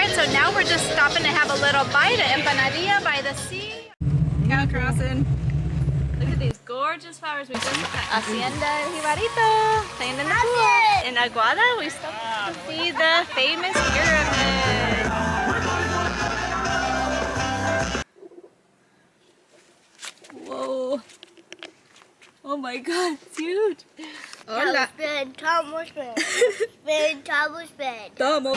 Alright, so now we're just stopping to have a little bite at Empanadilla by the sea. Cow crossing. Look at these gorgeous flowers we just got. Hacienda el Jibarito, playing in the pool. In Aguada, we stopped to see the famous pyramid. Whoa. Oh my god, it's huge. Hola. Tomo.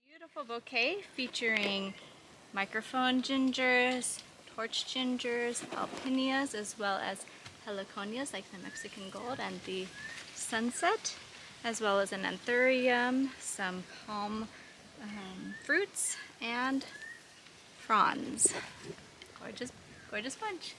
Beautiful bouquet featuring microphone gingers, torch gingers, alpinias, as well as heliconias like the Mexican gold and the sunset, as well as an anthurium, some palm fruits, and fronds. Gorgeous, gorgeous bunch.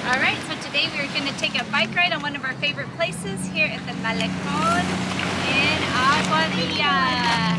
Alright, so today we are going to take a bike ride on one of our favorite places here at the Malecon in Aguadilla.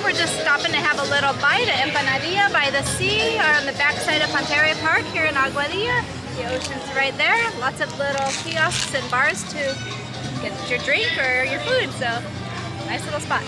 We're just stopping to have a little bite at Empanadilla by the sea, or on the backside of Ponterra Park here in Aguadilla. The ocean's right there. Lots of little kiosks and bars to get your drink or your food. So, nice little spot.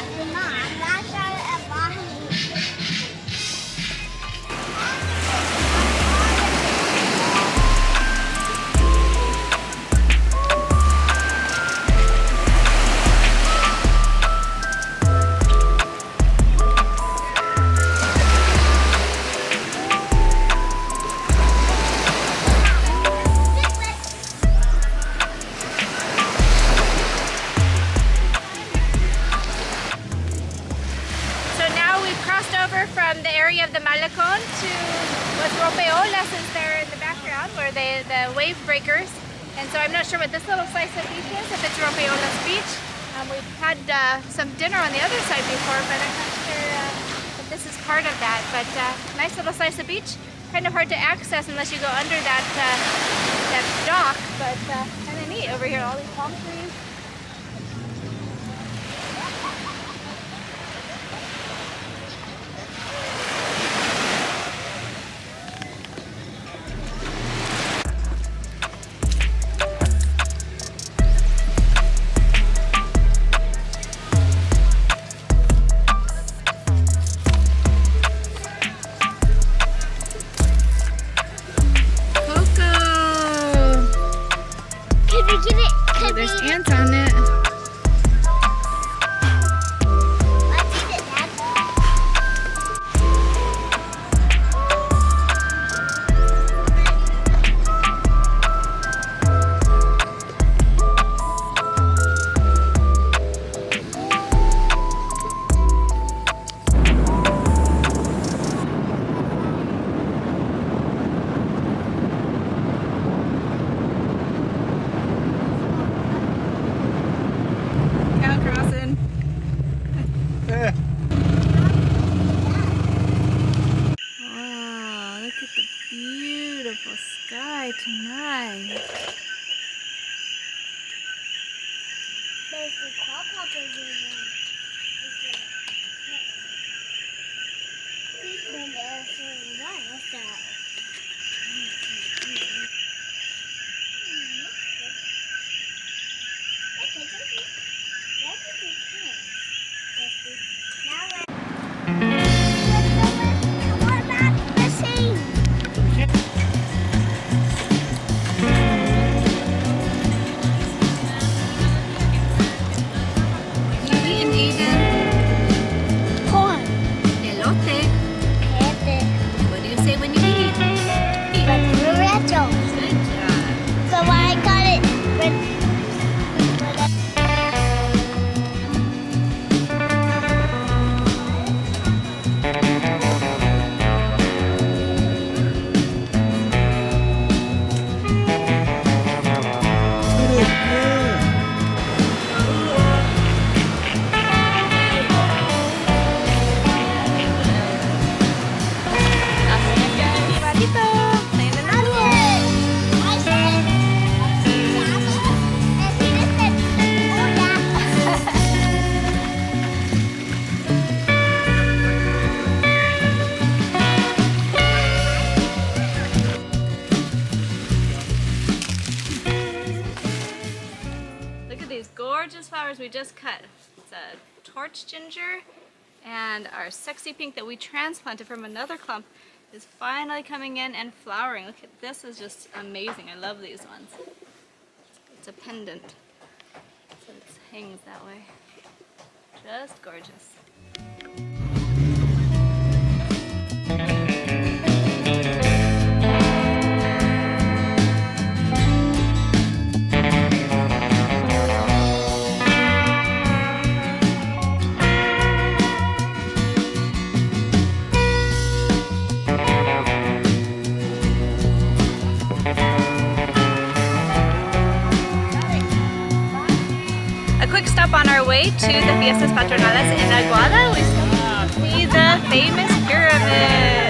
From the area of the Malecon to what Rompeolas is there in the background, where the wave breakers. And so I'm not sure what this little slice of beach is, if it's Rompeolas Beach. We've had some dinner on the other side before, but I'm not sure if this is part of that. But nice little slice of beach. Kind of hard to access unless you go under that dock, but kind of neat over here, all these palm trees. There's ants on Gorgeous flowers we just cut. It's a torch ginger, and our sexy pink that we transplanted from another clump is finally coming in and flowering. Look at this, is just amazing. I love these ones. It's a pendant, so it hangs that way. Just gorgeous. On our way to the Fiestas Patronales in Aguada, we stopped to see the famous pyramid.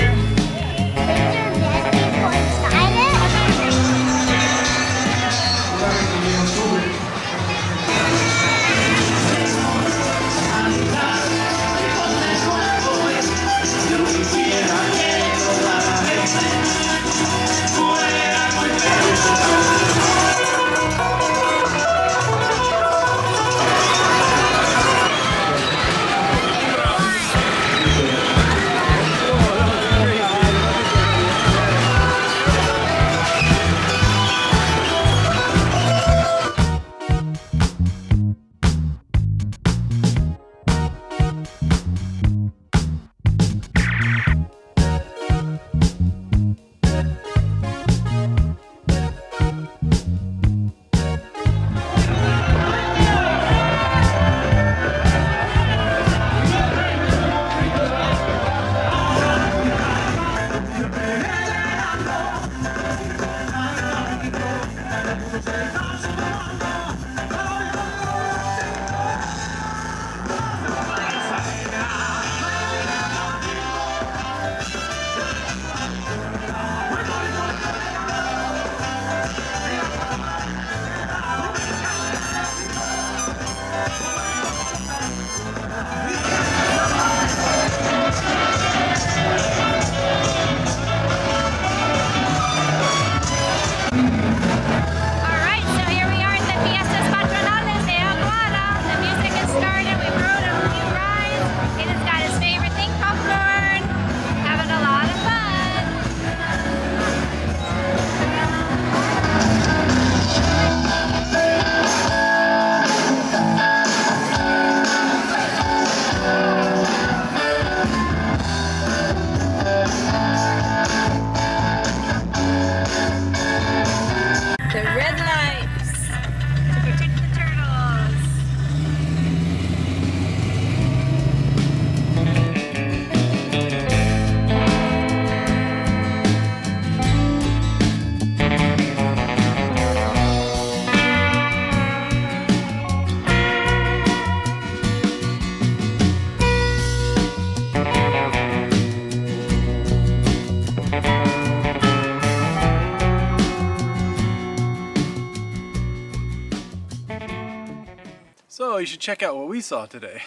So you should check out what we saw today.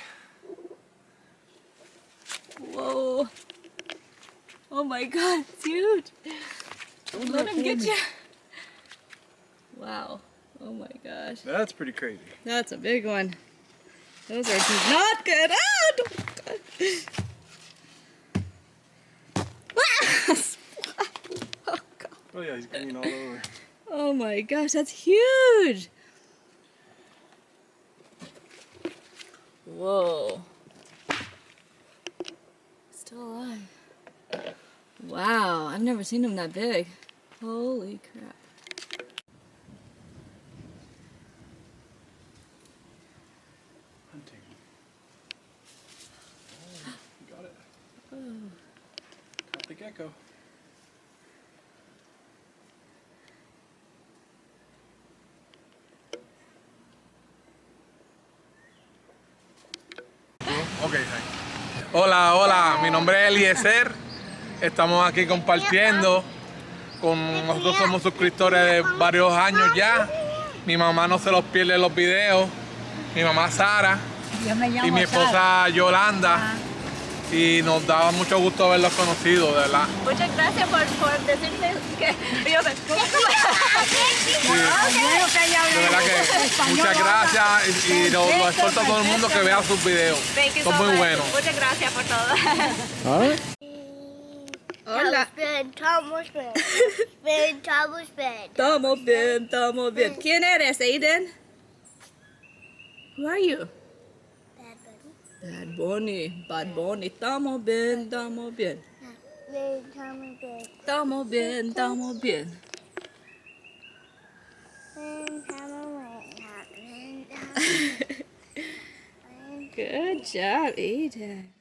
Whoa. Oh Oh my god, it's huge. Don't let him get you. Wow. Oh my gosh. That's pretty crazy. That's a big one. Those are not good. Ah, don't. Oh god. Oh yeah, he's green all over. Oh my gosh, that's huge. Whoa. Still alive. Wow, I've never seen them that big. Holy crap. Hunting. Oh, you got it. Caught the gecko. Ok, hola, hola, mi nombre es Eliezer. Estamos aquí compartiendo. Nosotros somos suscriptores de varios años ya. Mi mamá no se los pierde los videos. Mi mamá Sara y mi esposa Yolanda. Y nos daba mucho gusto haberlos conocido, de verdad. Muchas gracias por decirme que yo me... De verdad que muchas gracias y lo exhorto a todo el mundo que vea sus videos. Son muy buenos. Muchas gracias por todo. Hola. Estamos bien, estamos bien. ¿Quién eres, Aiden? Who are you? Bad Bunny. Bad Bunny. Estamos bien, estamos bien. Estamos bien, estamos bien. Good job, Aiden.